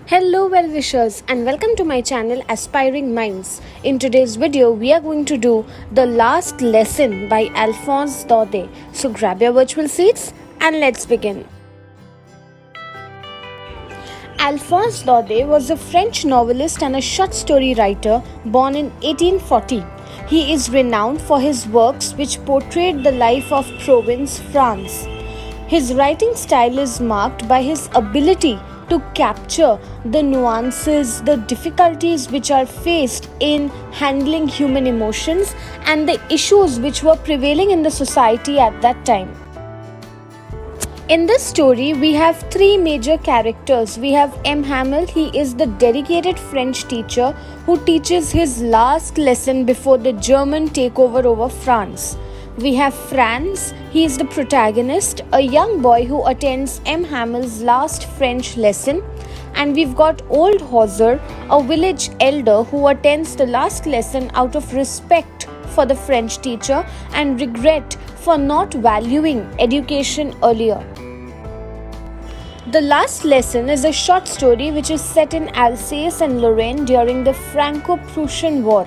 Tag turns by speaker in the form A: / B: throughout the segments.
A: Hello well-wishers and welcome to my channel Aspiring Minds. In today's video, we are going to do the last lesson by Alphonse Daudet. So grab your virtual seats and let's begin. Alphonse Daudet was a French novelist and a short story writer born in 1840. He is renowned for his works which portrayed the life of Provence, France. His writing style is marked by his ability to capture the nuances, the difficulties which are faced in handling human emotions and the issues which were prevailing in the society at that time. In this story, we have three major characters. We have Hamel. He is the dedicated French teacher who teaches his last lesson before the German takeover over France. We have Franz. He is the protagonist, a young boy who attends Hamel's last French lesson. And we've got Old Hauser, a village elder who attends the last lesson out of respect for the French teacher and regret for not valuing education earlier. The last lesson is a short story which is set in Alsace and Lorraine during the Franco-Prussian War.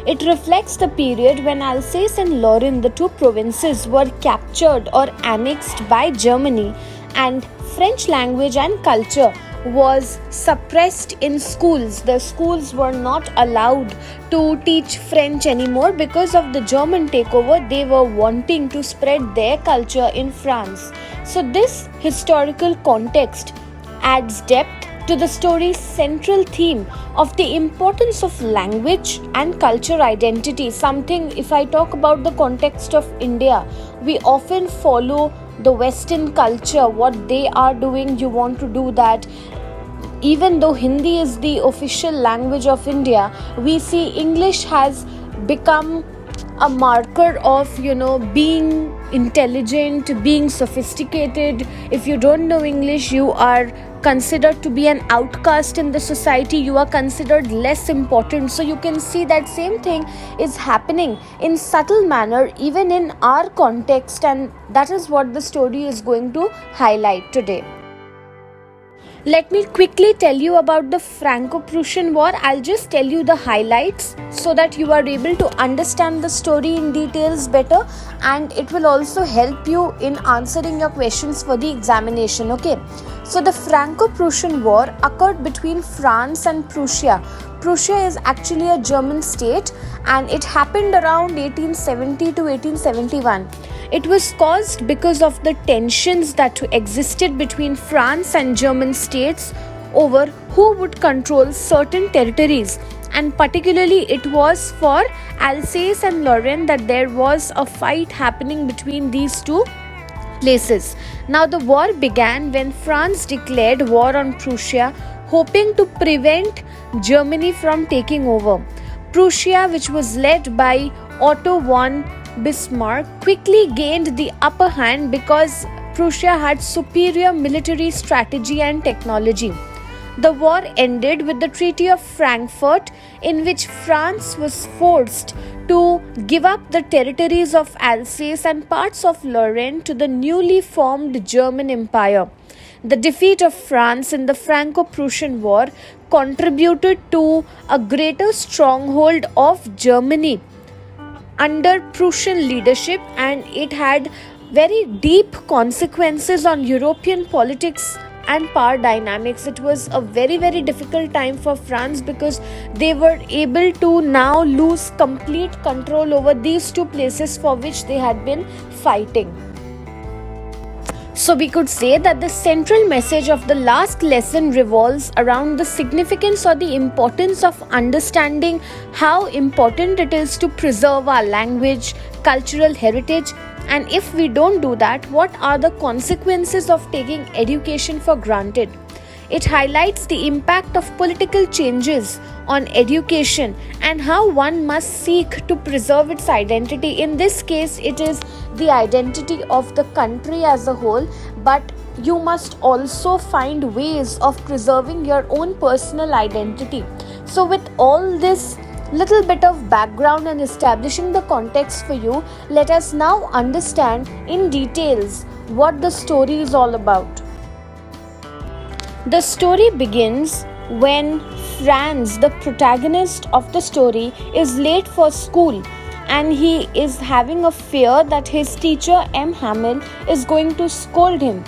A: It reflects the period when Alsace and Lorraine, the two provinces, were captured or annexed by Germany, and French language and culture was suppressed in schools. The schools were not allowed to teach French anymore because of the German takeover. They were wanting to spread their culture in France. So this historical context adds depth to the story's central theme of the importance of language and culture identity. Something, if I talk about the context of India, we often follow the Western culture, what they are doing, you want to do that. Even though Hindi is the official language of India, we see English has become a marker of, being intelligent, being sophisticated. If you don't know English, you are considered to be an outcast in the society. You are considered less important. So you can see that same thing is happening in subtle manner even in our context, and that is what the story is going to highlight today. Let me quickly tell you about the Franco-Prussian War. I'll just tell you the highlights so that you are able to understand the story in details better, and it will also help you in answering your questions for the examination. Okay. So the Franco-Prussian War occurred between France and Prussia. Prussia is actually a German state and it happened around 1870 to 1871. It was caused because of the tensions that existed between France and German states over who would control certain territories, and particularly it was for Alsace and Lorraine that there was a fight happening between these two places. Now the war began when France declared war on Prussia, hoping to prevent Germany from taking over. Prussia, which was led by Otto von Bismarck, quickly gained the upper hand because Prussia had superior military strategy and technology. The war ended with the Treaty of Frankfurt, in which France was forced to give up the territories of Alsace and parts of Lorraine to the newly formed German Empire. The defeat of France in the Franco-Prussian War contributed to a greater stronghold of Germany under Prussian leadership, and it had very deep consequences on European politics and power dynamics. It was a very, very difficult time for France because they were able to now lose complete control over these two places for which they had been fighting. So we could say that the central message of the last lesson revolves around the significance or the importance of understanding how important it is to preserve our language, cultural heritage, and if we don't do that, what are the consequences of taking education for granted. It highlights the impact of political changes on education and how one must seek to preserve its identity. In this case, it is the identity of the country as a whole, but you must also find ways of preserving your own personal identity. So with all this little bit of background and establishing the context for you, let us now understand in details what the story is all about. The story begins when Franz, the protagonist of the story, is late for school and he is having a fear that his teacher Hamel is going to scold him.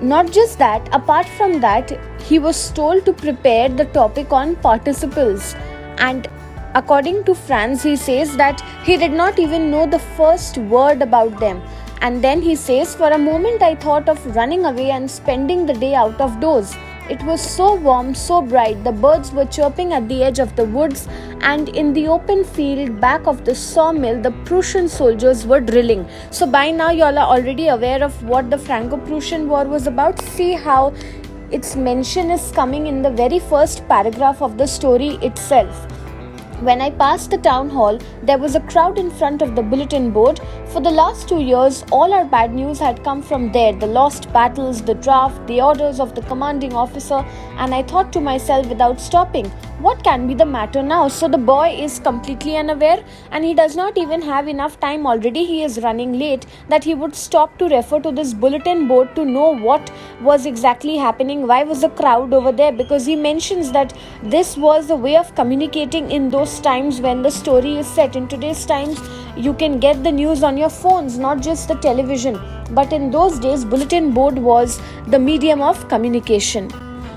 A: Not just that, apart from that, he was told to prepare the topic on participles, and according to Franz, he says that he did not even know the first word about them. And then he says, for a moment I thought of running away and spending the day out of doors. It was so warm, so bright, the birds were chirping at the edge of the woods, and in the open field back of the sawmill, the Prussian soldiers were drilling. So by now you all are already aware of what the Franco-Prussian War was about. See how its mention is coming in the very first paragraph of the story itself. When I passed the town hall, there was a crowd in front of the bulletin board. For the last 2 years, all our bad news had come from there. The lost battles, the draft, the orders of the commanding officer, and I thought to myself without stopping, what can be the matter now? So the boy is completely unaware and he does not even have enough time already. He is running late that he would stop to refer to this bulletin board to know what was exactly happening. Why was the crowd over there? Because he mentions that this was a way of communicating in those times when the story is set. In today's times, you can get the news on your phones, not just the television. But in those days, bulletin board was the medium of communication.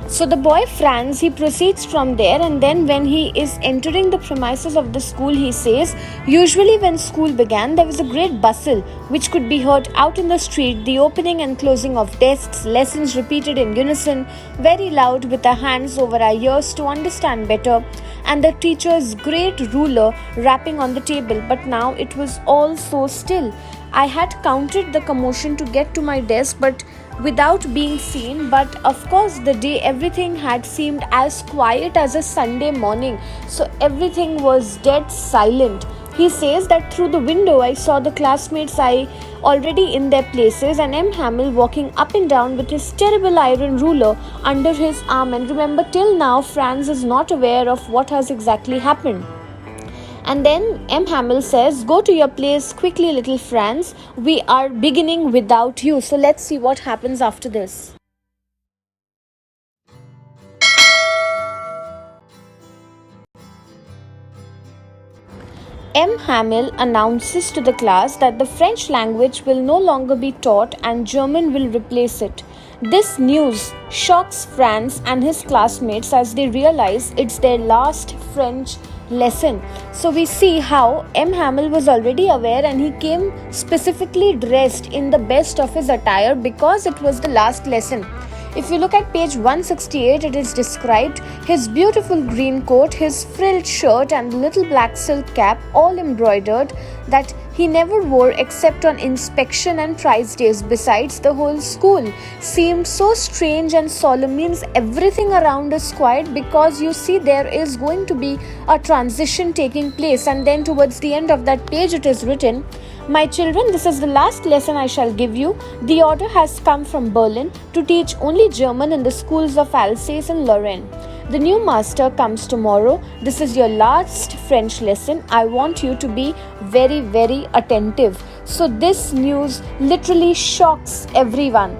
A: So the boy Franz, he proceeds from there, and then when he is entering the premises of the school, he says, usually when school began, there was a great bustle which could be heard out in the street, the opening and closing of desks, lessons repeated in unison, very loud with our hands over our ears to understand better, and the teacher's great ruler rapping on the table. But now it was all so still. I had counted the commotion to get to my desk, but without being seen, but of course the day everything had seemed as quiet as a Sunday morning, so everything was dead silent. He says that through the window I saw the classmates I already in their places, and Hamel walking up and down with his terrible iron ruler under his arm. And remember, till now Franz is not aware of what has exactly happened. And then Hamel says, go to your place quickly, little Franz. We are beginning without you. So let's see what happens after this. Hamel announces to the class that the French language will no longer be taught and German will replace it. This news shocks Franz and his classmates as they realize it's their last French lesson. So we see how Hamel was already aware and he came specifically dressed in the best of his attire because it was the last lesson. If you look at page 168, it is described his beautiful green coat, his frilled shirt and the little black silk cap, all embroidered, that he never wore except on inspection and prize days. Besides, the whole school seemed so strange and solemn. Means everything around is quiet because you see there is going to be a transition taking place. And then towards the end of that page it is written, my children, this is the last lesson I shall give you. The order has come from Berlin to teach only German in the schools of Alsace and Lorraine. The new master comes tomorrow. This is your last French lesson. I want you to be very, very attentive. So this news literally shocks everyone.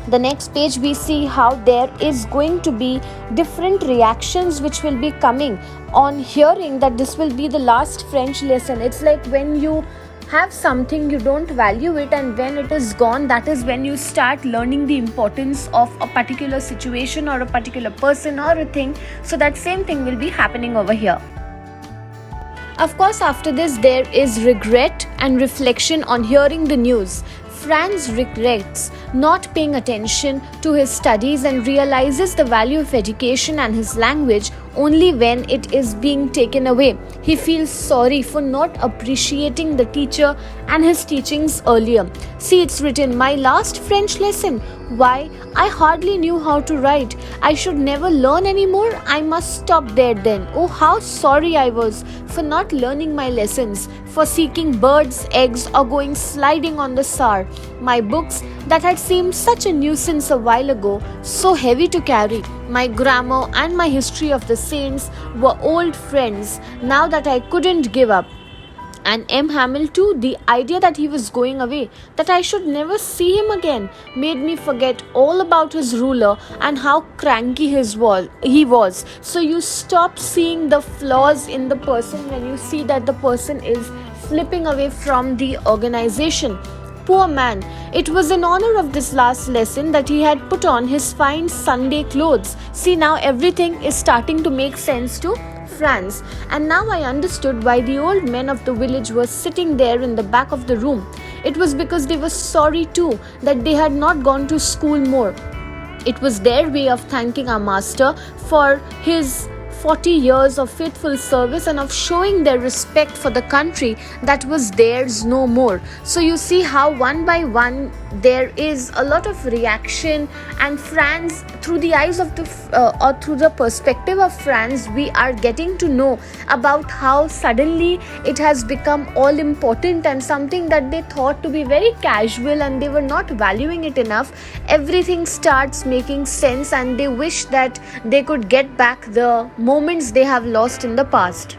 A: The next page we see how there is going to be different reactions which will be coming on hearing that this will be the last French lesson. It's like when you have something, you don't value it, and when it is gone, that is when you start learning the importance of a particular situation or a particular person or a thing. So that same thing will be happening over here. Of course, after this there is regret and reflection on hearing the news. Franz regrets not paying attention to his studies and realizes the value of education and his language only when it is being taken away. He feels sorry for not appreciating the teacher and his teachings earlier. See, it's written, my last French lesson. Why? I hardly knew how to write. I should never learn anymore. I must stop there then. Oh, how sorry I was for not learning my lessons, for seeking birds' eggs or going sliding on the Saar. My books that had seemed such a nuisance a while ago, so heavy to carry. My grammar and my history of the saints were old friends now that I couldn't give up. And M. Hamel too, the idea that he was going away, that I should never see him again, made me forget all about his ruler and how cranky he was. So you stop seeing the flaws in the person when you see that the person is slipping away from the organization. Poor man, it was in honor of this last lesson that he had put on his fine Sunday clothes. See, now everything is starting to make sense to Franz, and now I understood why the old men of the village were sitting there in the back of the room. It was because they were sorry too that they had not gone to school more. It was their way of thanking our master for his 40 years of faithful service and of showing their respect for the country that was theirs no more. So you see how one by one there is a lot of reaction, and Franz, through the eyes of or through the perspective of Franz, we are getting to know about how suddenly it has become all important, and something that they thought to be very casual and they were not valuing it enough. Everything starts making sense, and they wish that they could get back the moments they have lost in the past.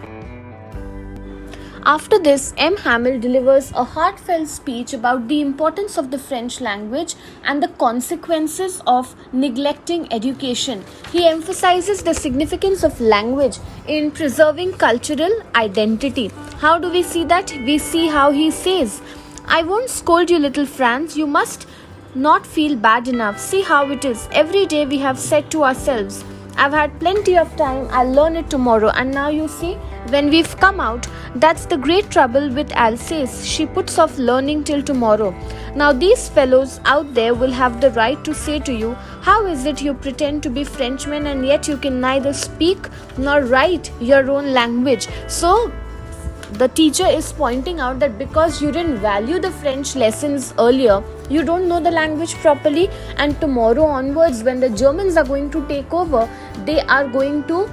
A: After this, M. Hamel delivers a heartfelt speech about the importance of the French language and the consequences of neglecting education. He emphasizes the significance of language in preserving cultural identity. How do we see that? We see how he says, "I won't scold you, little Franz. You must not feel bad enough. See how it is. Every day we have said to ourselves, I've had plenty of time, I'll learn it tomorrow. And now you see, when we've come out, that's the great trouble with Alsace. She puts off learning till tomorrow. Now these fellows out there will have the right to say to you, how is it you pretend to be Frenchmen and yet you can neither speak nor write your own language?" So the teacher is pointing out that because you didn't value the French lessons earlier, you don't know the language properly, and tomorrow onwards when the Germans are going to take over, they are going to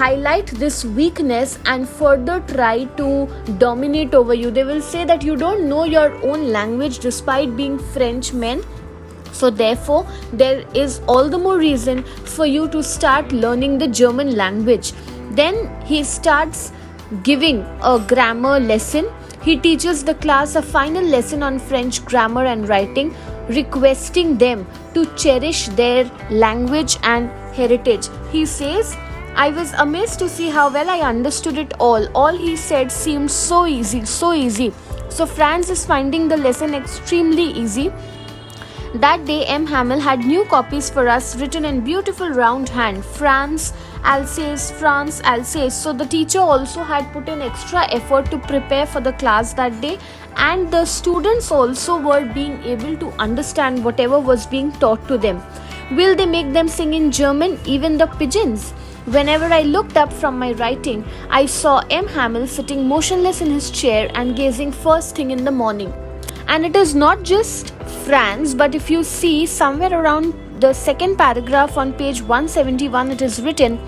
A: highlight this weakness and further try to dominate over you. They will say that you don't know your own language despite being Frenchmen. So therefore, there is all the more reason for you to start learning the German language. Then he starts giving a grammar lesson. He teaches the class a final lesson on French grammar and writing, requesting them to cherish their language and heritage. He says, "I was amazed to see how well I understood it all. All he said seemed so easy, so easy." So Franz is finding the lesson extremely easy. That day, M. Hamel had new copies for us written in beautiful round hand. France, Alsace, France, Alsace. So the teacher also had put in extra effort to prepare for the class that day, and the students also were being able to understand whatever was being taught to them. Will they make them sing in German, even the pigeons? Whenever I looked up from my writing, I saw M. Hamel sitting motionless in his chair and gazing first thing in the morning. And it is not just Franz, but if you see somewhere around the second paragraph on page 171, it is written,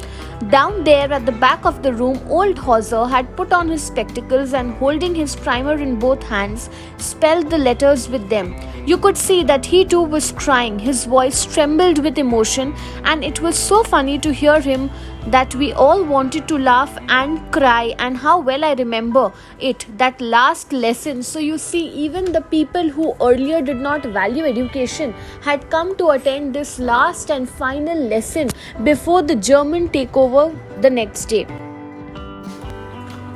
A: "Down there at the back of the room, old Hauser had put on his spectacles and holding his primer in both hands, spelled the letters with them. You could see that he too was crying. His voice trembled with emotion, and it was so funny to hear him that we all wanted to laugh and cry. And how well I remember it, that last lesson." So you see, even the people who earlier did not value education had come to attend this last and final lesson before the German takeover the next day.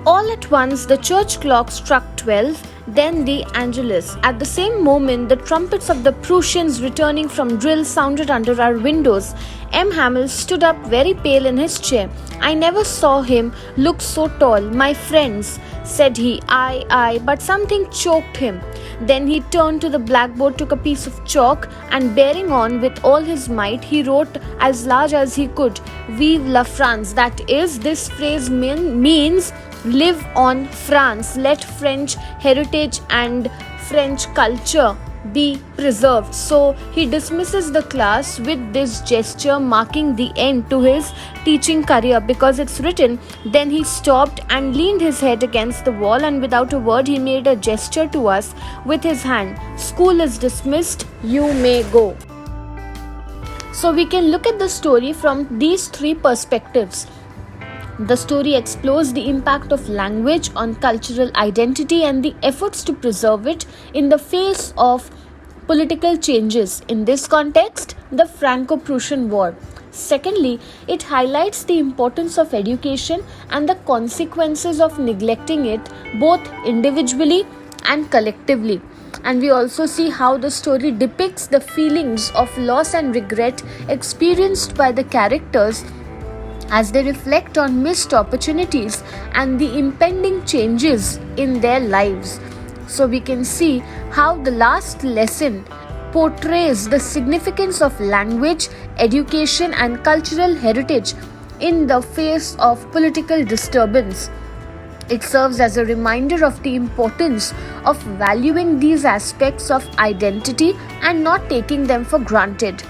A: All at once, the church clock struck 12, then the Angelus. At the same moment, the trumpets of the Prussians returning from drill sounded under our windows. M. Hamel stood up very pale in his chair. I never saw him look so tall. "My friends," said he, I, but something choked him. Then he turned to the blackboard, took a piece of chalk, and bearing on with all his might, he wrote as large as he could, "Vive la France." That is, this phrase means live on France. Let French heritage and French culture be preserved. So he dismisses the class with this gesture, marking the end to his teaching career, because it's written, "Then he stopped and leaned his head against the wall, and without a word he made a gesture to us with his hand. School is dismissed, you may go." So we can look at the story from these three perspectives. The story explores the impact of language on cultural identity and the efforts to preserve it in the face of political changes. In this context, the Franco-Prussian War. Secondly, it highlights the importance of education and the consequences of neglecting it both individually and collectively. And we also see how the story depicts the feelings of loss and regret experienced by the characters as they reflect on missed opportunities and the impending changes in their lives. So we can see how the last lesson portrays the significance of language, education, and cultural heritage in the face of political disturbance. It serves as a reminder of the importance of valuing these aspects of identity and not taking them for granted.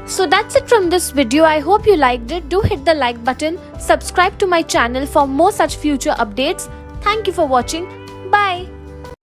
A: So that's it from this video. I hope you liked it. Do hit the like button, subscribe to my channel for more such future updates. Thank you for watching. Bye.